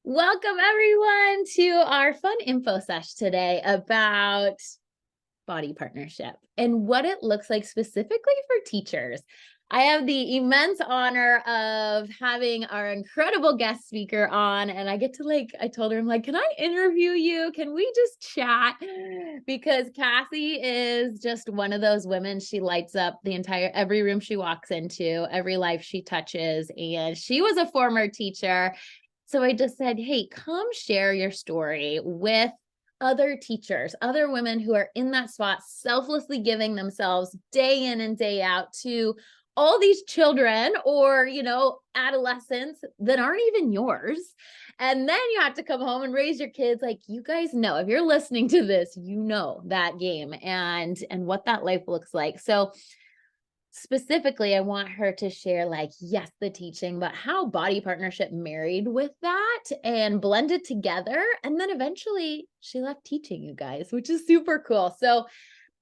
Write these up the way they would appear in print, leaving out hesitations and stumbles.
Welcome everyone to our fun info sesh today about body partnership and what it looks like specifically for teachers. I have the immense honor of having our incredible guest speaker on, and I get to I told her, I'm like, can I interview you? Can we just chat? Because Cassie is just one of those women. She lights up every room she walks into, every life she touches. And she was a former teacher. So I just said, hey, come share your story with other teachers, other women who are in that spot, selflessly giving themselves day in and day out to all these children or, adolescents that aren't even yours. And then you have to come home and raise your kids. Like, you guys know, if you're listening to this, you know that game and what that life looks like. So specifically, I want her to share, yes, the teaching, but how body partnership married with that and blended together. And then eventually she left teaching, you guys, which is super cool. So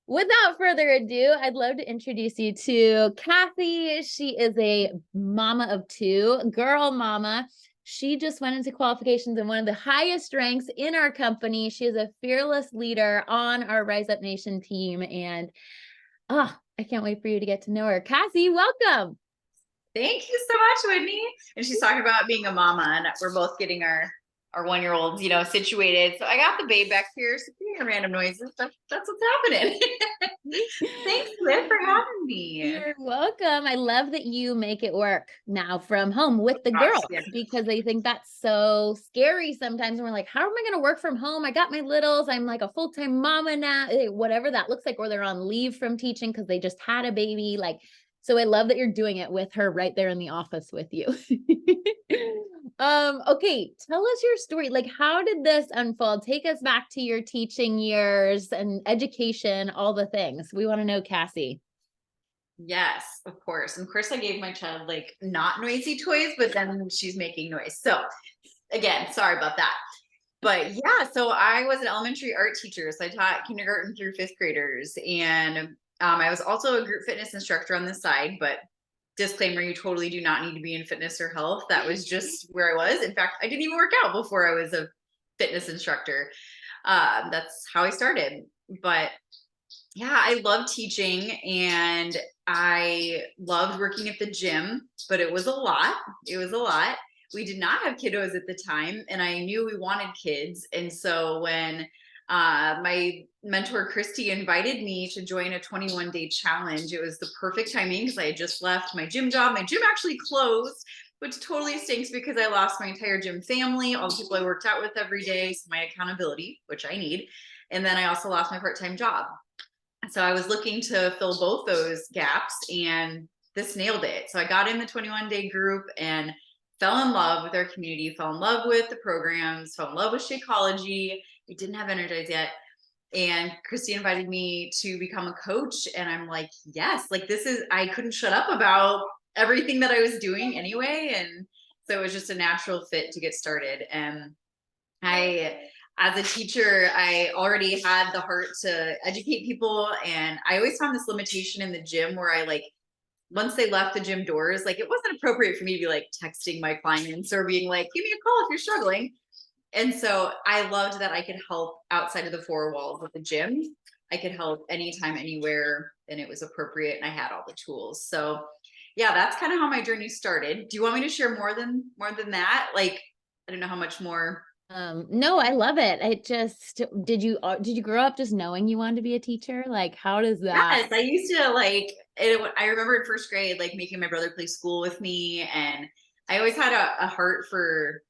without further ado, I'd love to introduce you to Kathy. She is a mama of two, girl mama. She just went into qualifications in one of the highest ranks in our company. She is a fearless leader on our Rise Up Nation team. And I can't wait for you to get to know her. Cassie, welcome. Thank you so much, Whitney. And she's talking about being a mama, and we're both getting our 1-year-olds, situated. So I got the babe back here, so hearing random noises. That's what's happening. Thanks, Liv, for having me. You're welcome. I love that you make it work now from home with the Gosh, girls yeah. because I think that's so scary sometimes. And we're like, how am I going to work from home? I got my littles. I'm like a full-time mama now, whatever that looks like, or they're on leave from teaching because they just had a baby. So I love that you're doing it with her right there in the office with you. Okay, tell us your story. How did this unfold? Take us back to your teaching years and education, all the things. We want to know, Cassie. Yes, of course. And of course, I gave my child not noisy toys, but then she's making noise. So again, sorry about that. But yeah, so I was an elementary art teacher. So I taught kindergarten through fifth graders. And I was also a group fitness instructor on the side, but disclaimer, you totally do not need to be in fitness or health. That was just where I was. In fact, I didn't even work out before I was a fitness instructor. That's how I started. But yeah, I love teaching and I loved working at the gym, but it was a lot. It was a lot. We did not have kiddos at the time, and I knew we wanted kids. And so when my mentor Christy invited me to join a 21-day challenge, it was the perfect timing because I had just left my gym job. My gym actually closed, which totally stinks because I lost my entire gym family, all the people I worked out with every day, so my accountability, which I need. And then I also lost my part-time job. So I was looking to fill both those gaps, and this nailed it. So I got in the 21-day group and fell in love with our community, fell in love with the programs, fell in love with Shakeology. We didn't have Energize yet. And Christy invited me to become a coach. And I'm like, yes, I couldn't shut up about everything that I was doing anyway. And so it was just a natural fit to get started. And as a teacher, I already had the heart to educate people. And I always found this limitation in the gym where once they left the gym doors, it wasn't appropriate for me to be texting my clients or being like, give me a call if you're struggling. And so I loved that I could help outside of the four walls of the gym. I could help anytime, anywhere, and it was appropriate. And I had all the tools. So yeah, that's kind of how my journey started. Do you want me to share more than that? I don't know how much more. No, I love it. Did you grow up just knowing you wanted to be a teacher? How does that? Yes, I used to I remember in first grade, making my brother play school with me. And I always had a heart for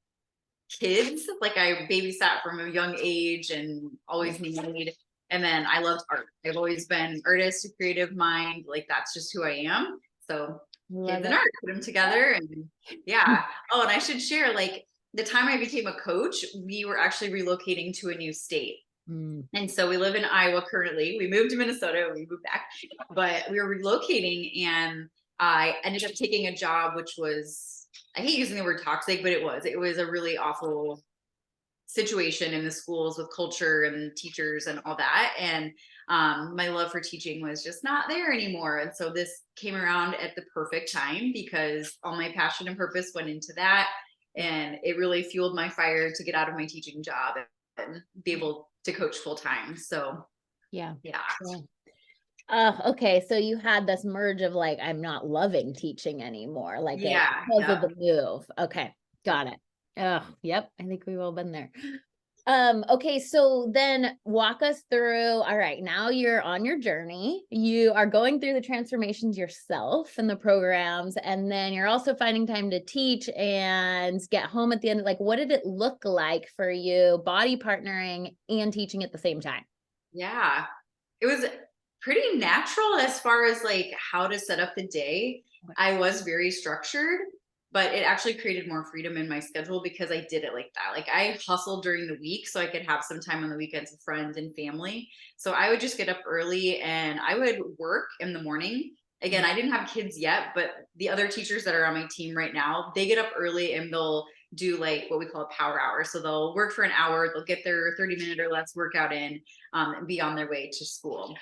kids. I babysat from a young age and always needed. And then I loved art. I've always been artist, a creative mind. That's just who I am. So kids and art, put them together. And yeah. Oh, and I should share, the time I became a coach, we were actually relocating to a new state. And so we live in Iowa currently. We moved to Minnesota, we moved back, but we were relocating, and I ended up taking a job, which was, I hate using the word toxic, but it was a really awful situation in the schools with culture and teachers and all that. And my love for teaching was just not there anymore. And so this came around at the perfect time because all my passion and purpose went into that. And it really fueled my fire to get out of my teaching job and be able to coach full time. So Yeah. yeah. Okay. So you had this merge of like, I'm not loving teaching anymore, like it Yeah. because of Yeah. the move. Okay. Got it. Oh, yep. I think we've all been there. Okay, so then walk us through. All right, now you're on your journey. You are going through the transformations yourself and the programs, and then you're also finding time to teach and get home at the end. Like, what did it look like for you, body partnering and teaching at the same time? Yeah. It was pretty natural as far as like how to set up the day. I was very structured, but it actually created more freedom in my schedule because I did it like that. Like I hustled during the week so I could have some time on the weekends with friends and family. So I would just get up early and I would work in the morning. Again, I didn't have kids yet, but the other teachers that are on my team right now, they get up early and they'll do like what we call a power hour. So they'll work for an hour, they'll get their 30-minute or less workout in, and be on their way to school.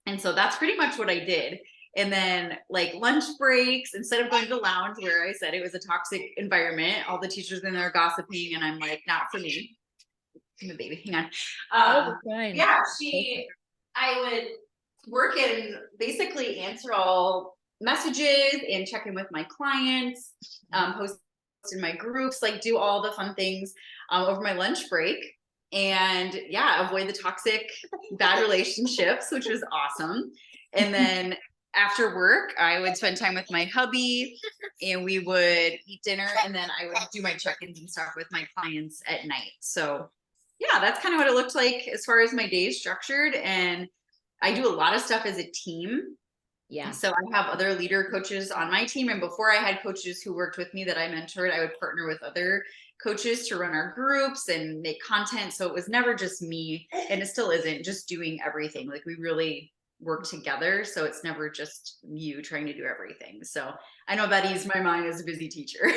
And so that's pretty much what I did. And then like lunch breaks, instead of going to the lounge where I said it was a toxic environment, all the teachers in there gossiping, and I'm like, not for me. The baby, hang on. Fine. Yeah, I would work and basically answer all messages and check in with my clients, post in my groups, like do all the fun things over my lunch break. And yeah, avoid the toxic bad relationships, which was awesome. And then after work, I would spend time with my hubby and we would eat dinner. And then I would do my check-ins and stuff with my clients at night. So yeah, that's kind of what it looked like as far as my days structured. And I do a lot of stuff as a team. Yeah. So I have other leader coaches on my team. And before I had coaches who worked with me that I mentored, I would partner with other coaches to run our groups and make content. So it was never just me, and it still isn't, just doing everything. Like we really work together. So it's never just you trying to do everything. So I know that eased my mind as a busy teacher.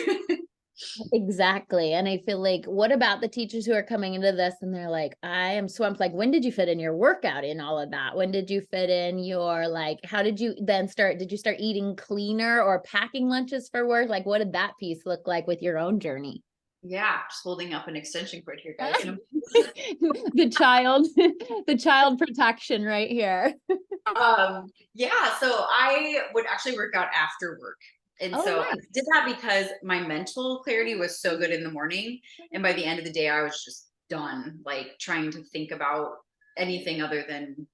Exactly. And I feel like, what about the teachers who are coming into this and they're like, I am swamped? Like, when did you fit in your workout in all of that? When did you fit in your, like, how did you then start? Did you start eating cleaner or packing lunches for work? Like, what did that piece look like with your own journey? Yeah, just holding up an extension cord here, guys. The child, the child protection right here. Yeah, so I would actually work out after work. And Oh, so I nice. did that because my mental clarity was so good in the morning. And by the end of the day, I was just done, like trying to think about anything other than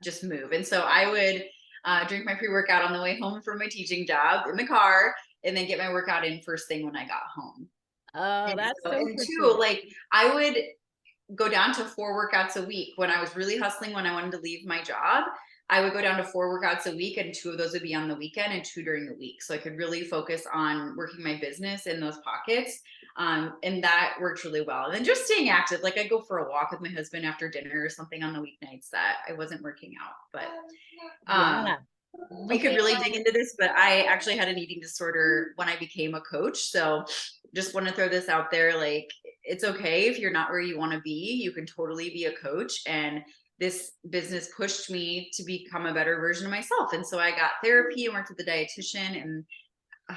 just move. And so I would drink my pre-workout on the way home from my teaching job in the car, and then get my workout in first thing when I got home. Oh, And that's so, so and two, cool. like I would go down to 4 workouts a week. When I was really hustling, when I wanted to leave my job, I would go down to 4 workouts a week, and 2 of those would be on the weekend and 2 during the week. So I could really focus on working my business in those pockets. And that worked really well. And then just staying active, like I go for a walk with my husband after dinner or something on the weeknights that I wasn't working out. But Yeah. we could Okay. really dig into this, but I actually had an eating disorder when I became a coach. So just want to throw this out there. Like, it's okay if you're not where you want to be. You can totally be a coach. And this business pushed me to become a better version of myself. And so I got therapy and worked with a dietitian in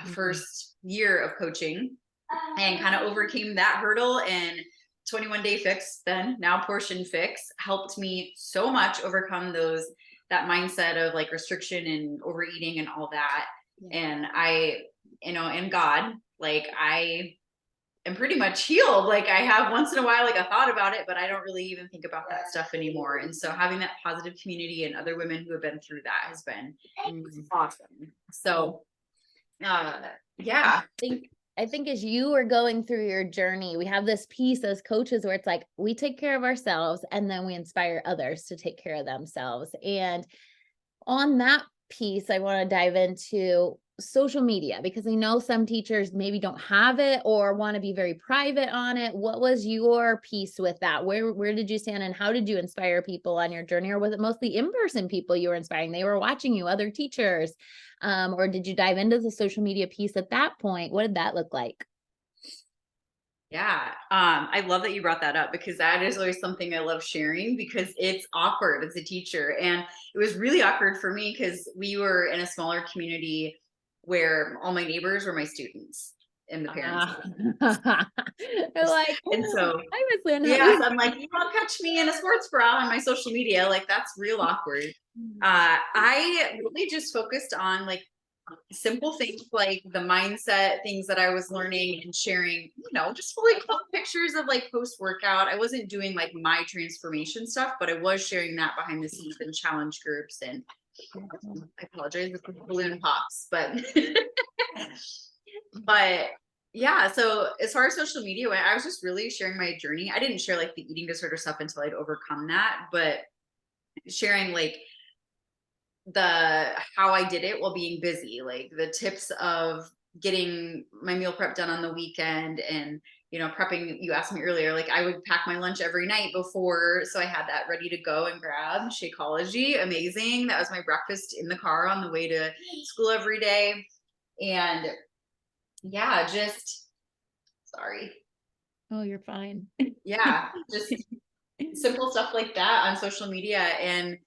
first year of coaching, and kind of overcame that hurdle. And 21 Day Fix, then now Portion Fix, helped me so much overcome that mindset of like restriction and overeating and all that. Yeah. And I, in God, like I am pretty much healed. Like I have once in a while like a thought about it, but I don't really even think about that stuff anymore. And so having that positive community and other women who have been through that has been awesome. So yeah. I think as you are going through your journey, we have this piece as coaches where it's like we take care of ourselves and then we inspire others to take care of themselves. And on that piece, I want to dive into social media because I know some teachers maybe don't have it or want to be very private on it. What was your piece with that? Where did you stand and how did you inspire people on your journey? Or was it mostly in-person people you were inspiring? They were watching you, other teachers. Or did you dive into the social media piece at that point? What did that look like? Yeah. I love that you brought that up because that is always something I love sharing because it's awkward as a teacher. And it was really awkward for me because we were in a smaller community where all my neighbors were my students. and the parents. They're like, And so, I was in. yes, I'm like, you won't catch me in a sports bra on my social media. Like that's real awkward. I really just focused on like simple things like the mindset things that I was learning and sharing, just fully clothed pictures of like post workout. I wasn't doing like my transformation stuff, but I was sharing that behind the scenes in challenge groups. And I apologize if the balloon pops, but but yeah. So as far as social media went, I was just really sharing my journey. I didn't share like the eating disorder stuff until I'd overcome that, but sharing like the how I did it while being busy, like the tips of getting my meal prep done on the weekend and prepping. You asked me earlier, like I would pack my lunch every night before, so I had that ready to go and grab. Shakeology, amazing. That was my breakfast in the car on the way to school every day. And yeah, just sorry. Oh, you're fine. Yeah, just simple stuff like that on social media. And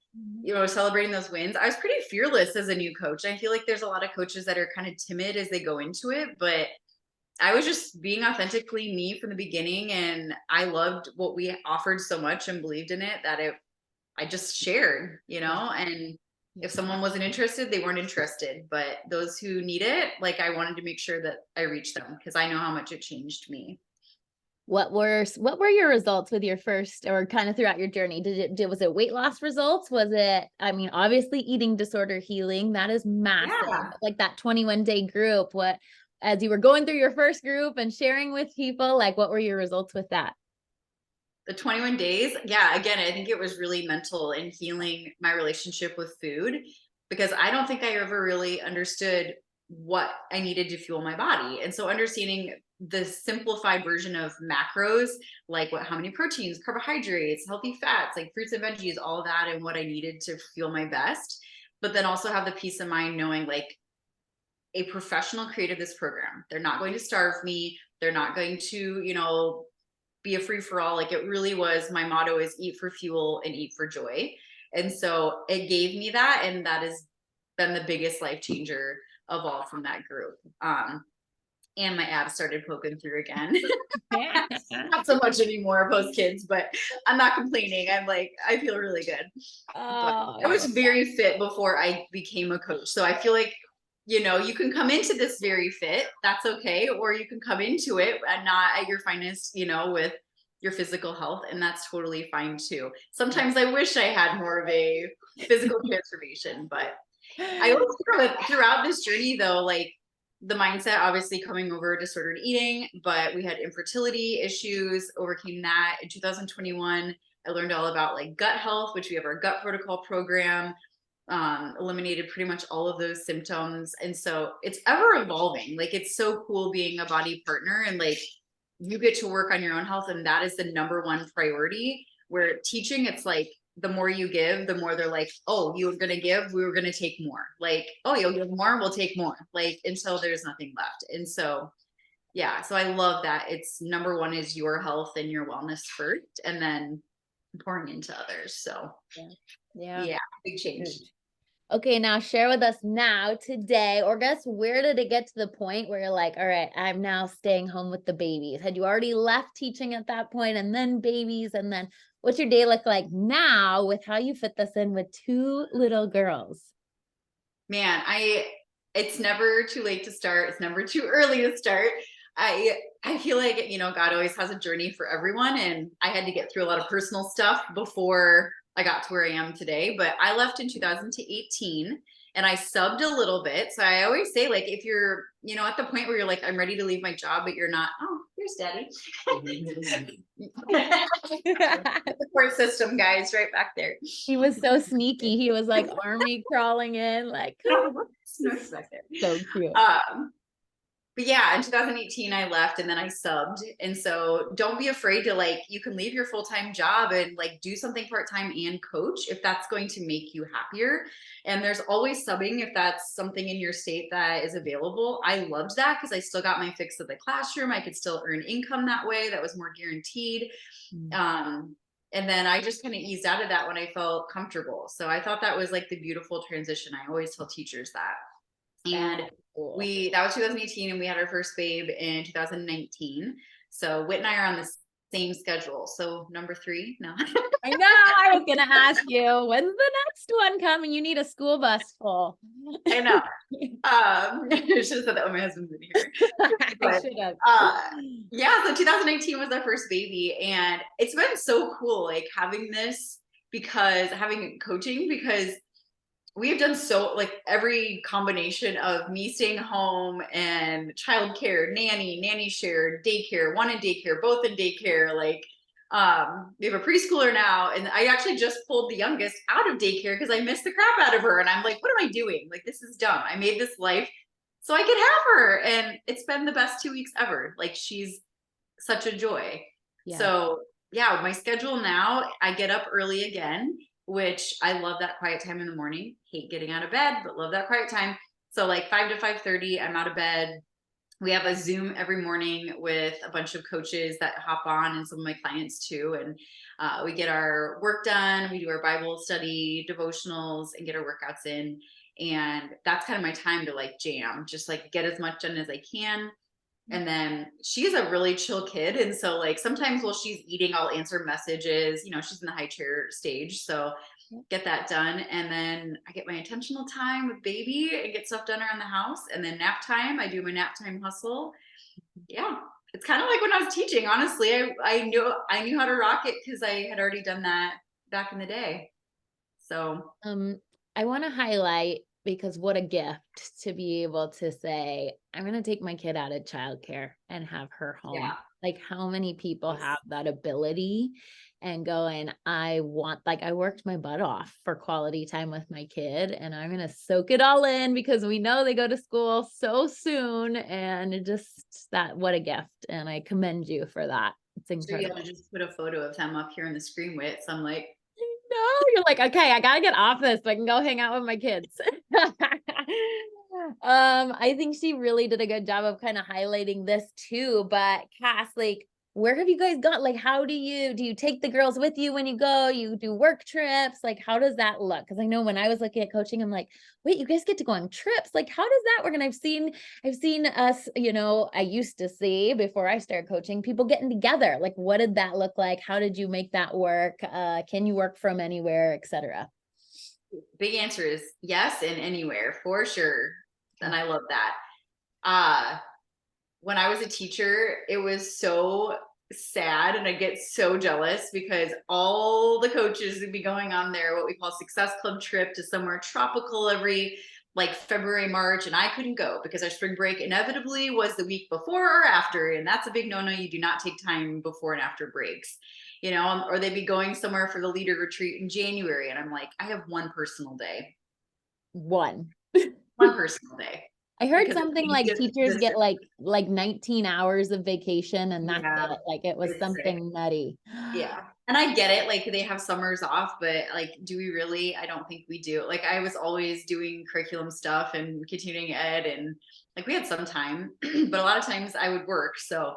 celebrating those wins. I was pretty fearless as a new coach. I feel like there's a lot of coaches that are kind of timid as they go into it, but I was just being authentically me from the beginning, and I loved what we offered so much and believed in it that I just shared, and if someone wasn't interested, they weren't interested, but those who need it, like I wanted to make sure that I reached them because I know how much it changed me. What were your results with your first, or kind of throughout your journey? Was it weight loss results? Was it, I mean, obviously eating disorder healing, that is massive. Yeah. Like that 21-day group, as you were going through your first group and sharing with people, like what were your results with that? The 21 days, yeah, again, I think it was really mental and healing my relationship with food, because I don't think I ever really understood what I needed to fuel my body. And so understanding the simplified version of macros, like how many proteins, carbohydrates, healthy fats, like fruits and veggies, all that, and what I needed to feel my best. But then also have the peace of mind knowing like a professional created this program. They're not going to starve me. They're not going to, be a free for all. Like it really was, my motto is eat for fuel and eat for joy. And so it gave me that. And that has been the biggest life changer of all from that group. And my abs started poking through again. Not so much anymore post kids, but I'm not complaining. I'm like, I feel really good. But I was very fit before I became a coach. So I feel like, you can come into this very fit, that's okay. Or you can come into it and not at your finest, with your physical health. And that's totally fine too. Sometimes I wish I had more of a physical transformation, but I always throughout this journey though, like the mindset obviously coming over disordered eating, but we had infertility issues, overcame that in 2021. I learned all about like gut health, which we have our gut protocol program, eliminated pretty much all of those symptoms. And so it's ever evolving. Like it's so cool being a body partner, and like you get to work on your own health. And that is the number one priority. Where teaching, it's like the more you give, the more they're like, oh, you were going to give, we were going to take more. Like, oh, you'll give more, we'll take more, like until there's nothing left. And so, yeah, so I love that. It's number one is your health and your wellness first, and then pouring into others. So yeah, big change. Okay, now share with us now today, or guess where did it get to the point where you're like, all right, I'm now staying home with the babies? Had you already left teaching at that point, and then babies, and then what's your day look like now with how you fit this in with 2 little girls? Man, it's never too late to start. It's never too early to start. I feel like, God always has a journey for everyone. And I had to get through a lot of personal stuff before I got to where I am today. But I left in 2018 and I subbed a little bit. So I always say, like, if you're, at the point where you're like, I'm ready to leave my job, but you're not, oh, here's daddy. Support system, guys, right back there. He was so sneaky. He was like army crawling in, like, back there. So cute. But yeah, in 2018, I left and then I subbed. And so don't be afraid to like, you can leave your full-time job and like do something part-time and coach if that's going to make you happier. And there's always subbing if that's something in your state that is available. I loved that because I still got my fix of the classroom. I could still earn income that way. That was more guaranteed. And then I just kind of eased out of that when I felt comfortable. So I thought that was like the beautiful transition. I always tell teachers that. And Cool. that was 2018, and we had our first babe in 2019. So Whit and I are on the same schedule. So number 3, no. I know. I was gonna ask you, when's the next one coming? You need a school bus full. I know. I should have said that when my husband's in here. I But should have. yeah, so 2019 was our first baby, and it's been so cool, like having having coaching, because we've done so, like, every combination of me staying home and childcare, nanny share, daycare, one in daycare, both in daycare. Like, we have a preschooler now, and I actually just pulled the youngest out of daycare because I missed the crap out of her. And I'm like, what am I doing? Like, this is dumb. I made this life so I could have her. And it's been the best 2 weeks ever. Like, she's such a joy. Yeah. So yeah, my schedule now, I get up early again, which I love that quiet time in the morning. Hate getting out of bed, but love that quiet time. So like 5 to 5:30, I'm out of bed. We have a Zoom every morning with a bunch of coaches that hop on, and some of my clients too. And we get our work done. We do our Bible study, devotionals, and get our workouts in. And that's kind of my time to like jam, just like get as much done as I can. And then she's a really chill kid. And so like sometimes while she's eating, I'll answer messages. She's in the high chair stage. So get that done. And then I get my intentional time with baby and get stuff done around the house. And then nap time, I do my nap time hustle. Yeah. It's kind of like when I was teaching, honestly. I knew how to rock it because I had already done that back in the day. So I want to highlight, because what a gift to be able to say, I'm going to take my kid out of childcare and have her home. yeah. Like, how many people have that ability and going, I worked my butt off for quality time with my kid, and I'm going to soak it all in because we know they go to school so soon. And what a gift. And I commend you for that. It's incredible. So you had to just put a photo of them up here on the screen with, so I'm like, no, you're like, okay, I gotta get off this so I can go hang out with my kids. I think she really did a good job of kind of highlighting this too. But Cass, like, where have you guys gone? Like, how do you take the girls with you when you go? You do work trips? Like, how does that look? Because I know when I was looking at coaching, I'm like, wait, you guys get to go on trips. Like, how does that work? And I've seen us, I used to see before I started coaching, people getting together. Like, what did that look like? How did you make that work? Can you work from anywhere, etc.? big answer is yes, and anywhere for sure. And I love that. When I was a teacher, it was so sad, and I get so jealous because all the coaches would be going on their what we call Success Club trip to somewhere tropical every like February, March, and I couldn't go because our spring break inevitably was the week before or after, and that's a big no-no. You do not take time before and after breaks, or they'd be going somewhere for the leader retreat in January, and I'm like, I have one personal day. One personal day. I heard something like teachers get like 19 hours of vacation, and that's it. Like, it was something nutty. Yeah. And I get it. Like, they have summers off, but like, do we really? I don't think we do. Like, I was always doing curriculum stuff and continuing ed, and like, we had some time, but a lot of times I would work. So,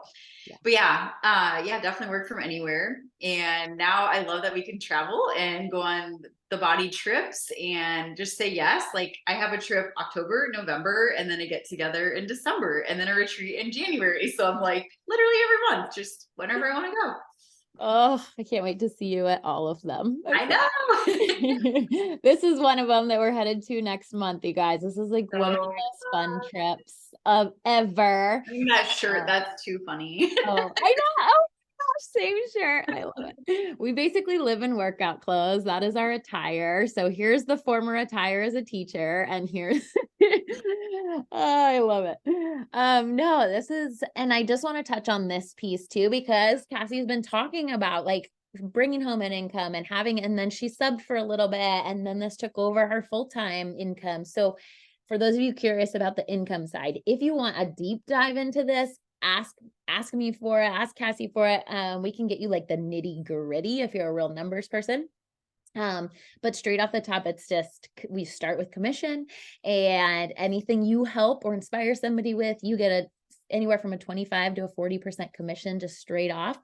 but yeah, definitely work from anywhere. And now I love that we can travel and go on the Bodi trips and just say yes. Like, I have a trip October, November, and then a get together in December, and then a retreat in January. So I'm like, literally every month, just whenever I want to go. Oh, I can't wait to see you at all of them. I know. This is one of them that we're headed to next month, you guys. This is like one of the most fun trips of ever. I think that shirt, that's too funny. Oh, I know. Oh gosh, same shirt. I love it. We basically live in workout clothes. That is our attire. So here's the former attire as a teacher, and here's oh, I love it. No, this is, and I just want to touch on this piece too, because Cassie's been talking about like bringing home an income and having, and then she subbed for a little bit, and then this took over her full-time income. So for those of you curious about the income side, if you want a deep dive into this, ask me for it, ask Cassie for it. We can get you like the nitty gritty if you're a real numbers person. But straight off the top, it's just, we start with commission, and anything you help or inspire somebody with, you get a anywhere from a 25 to a 40% commission just straight off.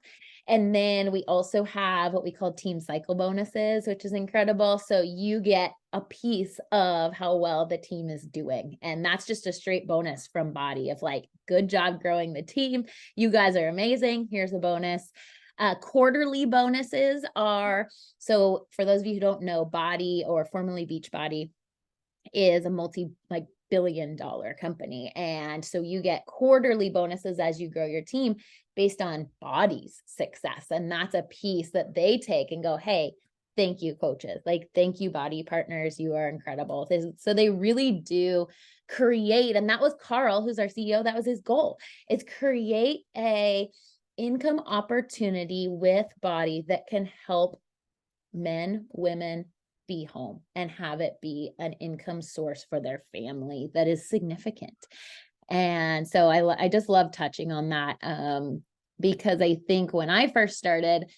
And then we also have what we call team cycle bonuses, which is incredible. So you get a piece of how well the team is doing. And that's just a straight bonus from Bodi of like, good job growing the team. You guys are amazing. Here's a bonus. Quarterly bonuses are, so for those of you who don't know, Bodi, or formerly Beachbody, is a multi-billion-dollar company. And so you get quarterly bonuses as you grow your team based on Bodi's success. And that's a piece that they take and go, hey, thank you, coaches. Like, thank you, Bodi partners. You are incredible. So they really do create, and that was Carl, who's our CEO, that was his goal, is create a income opportunity with Bodi that can help men, women be home and have it be an income source for their family that is significant. And so I just love touching on that, because I think when I first started,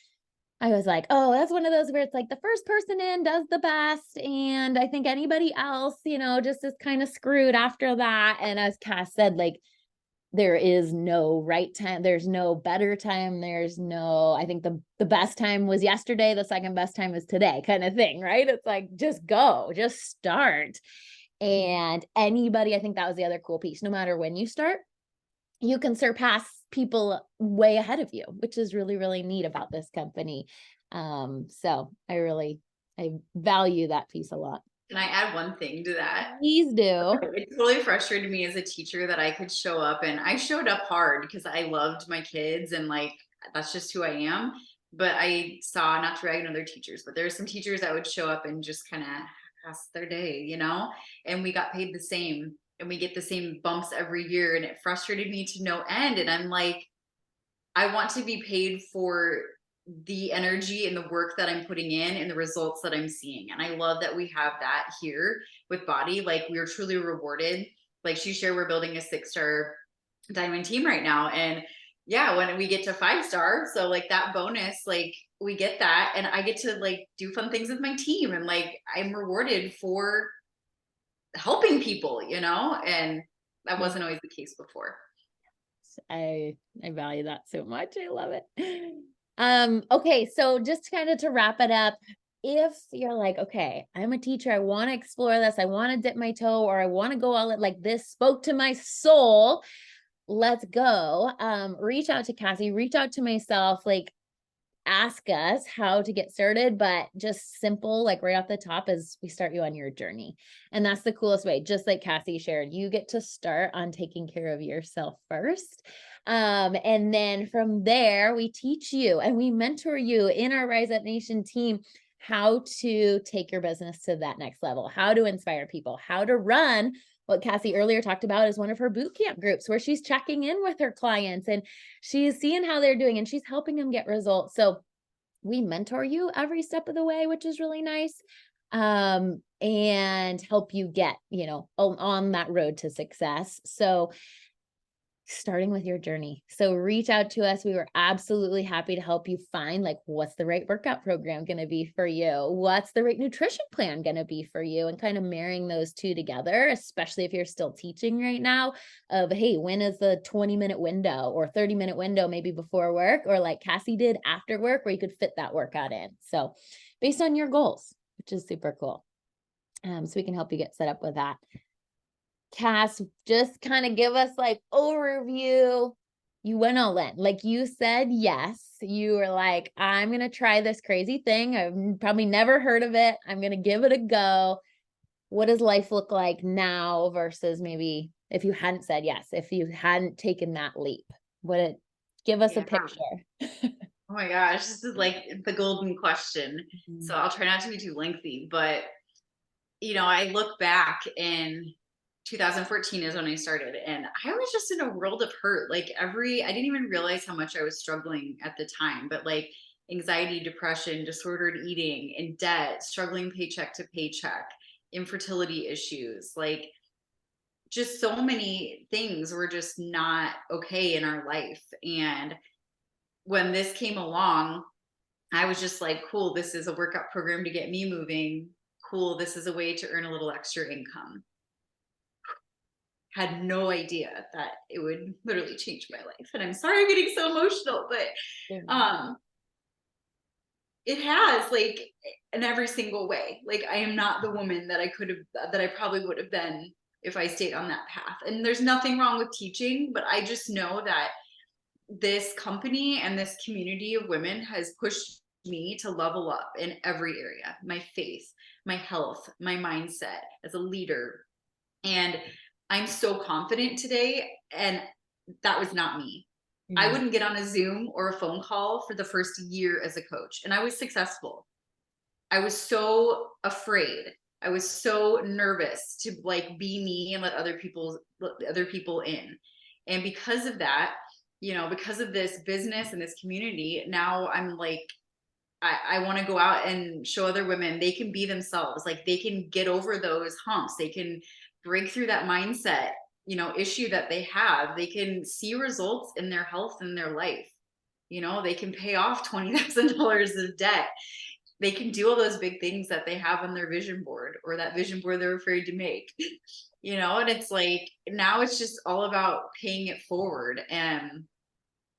I was like, oh, that's one of those where it's like the first person in does the best. And I think anybody else, just is kind of screwed after that. And as Cass said, like, there is no right time. There's no better time. I think the best time was yesterday. The second best time is today, kind of thing, right? It's like, just go, just start. And anybody, I think that was the other cool piece. No matter when you start, you can surpass people way ahead of you, which is really, really neat about this company. So I value that piece a lot. Can I add one thing to that? Please do. It totally frustrated me as a teacher that I could show up, and I showed up hard because I loved my kids and like that's just who I am. But I saw, not to rag on other teachers, but there are some teachers that would show up and just kind of pass their day, and we got paid the same and we get the same bumps every year. And it frustrated me to no end. And I'm like, I want to be paid for the energy and the work that I'm putting in and the results that I'm seeing. And I love that we have that here with Bodi. Like, we are truly rewarded. Like she shared, we're building a 6-star diamond team right now. And yeah, when we get to 5-star, so like that bonus, like we get that, and I get to like do fun things with my team, and like I'm rewarded for helping people, and that wasn't always the case before. I value that so much. I love it. Okay, so just kind of to wrap it up, if you're like, okay, I'm a teacher, I want to explore this, I want to dip my toe, or I want to go all in, like this spoke to my soul, let's go. Reach out to Cassie, reach out to myself, like ask us how to get started, but just simple, like right off the top, is we start you on your journey. And that's the coolest way. Just like Cassie shared, you get to start on taking care of yourself first. And then from there, we teach you and we mentor you in our Rise Up Nation team how to take your business to that next level, how to inspire people, how to run what Cassie earlier talked about is one of her boot camp groups where she's checking in with her clients and she's seeing how they're doing and she's helping them get results. So we mentor you every step of the way, which is really nice. And help you get, on that road to success. So starting with your journey. So reach out to us. We were absolutely happy to help you find like, what's the right workout program going to be for you? What's the right nutrition plan going to be for you? And kind of marrying those two together, especially if you're still teaching right now of, hey, when is the 20-minute window or 30-minute window, maybe before work, or like Cassie did after work, where you could fit that workout in. So based on your goals, which is super cool. So we can help you get set up with that. Cass, just kind of give us like overview. You went all in, like you said, yes, you were like, I'm going to try this crazy thing. I've probably never heard of it. I'm going to give it a go. What does life look like now versus maybe if you hadn't said yes, if you hadn't taken that leap? Give us a picture. Oh my gosh, this is like the golden question. So I'll try not to be too lengthy, but I look back, and 2014 is when I started, and I was just in a world of hurt. Like I didn't even realize how much I was struggling at the time, but like anxiety, depression, disordered eating, in debt, struggling paycheck to paycheck, infertility issues, like just so many things were just not okay in our life. And when this came along, I was just like, cool, this is a workout program to get me moving. Cool, this is a way to earn a little extra income. had no idea that it would literally change my life. And I'm sorry I'm getting so emotional, but um it has, like, in every single way. Like, I am not the woman that I could have, that I probably would have been if I stayed on that path. And there's nothing wrong with teaching, but I just know that this company and this community of women has pushed me to level up in every area: my faith, my health, my mindset as a leader. And I'm so confident today. And that was not me. I Mm. wouldn't get on a Zoom or a phone call for the first year as a coach, and I was successful. I was so afraid. I was so nervous to like be me and let other people in. And because of that, because of this business and this community, now I'm like, I want to go out and show other women they can be themselves. Like, they can get over those humps. They can break through that mindset, issue that they have. They can see results in their health and their life. They can pay off $20,000 of debt. They can do all those big things that they have on their vision board, or that vision board they're afraid to make. And it's like, now it's just all about paying it forward. And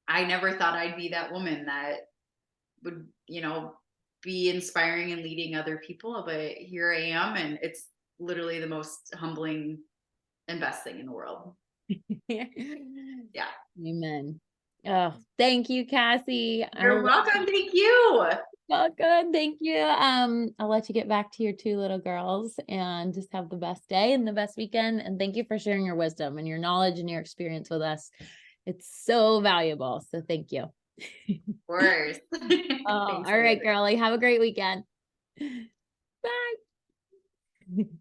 I never thought I'd be that woman that would, be inspiring and leading other people, but here I am, and it's literally the most humbling and best thing in the world. Yeah. Amen. Oh, thank you, Cassie. You're welcome. Thank you. Welcome. Thank you. I'll let you get back to your two little girls and just have the best day and the best weekend. And thank you for sharing your wisdom and your knowledge and your experience with us. It's so valuable. So thank you. Of course. Oh, Thanks, all right, everybody. girlie. Have a great weekend. Bye.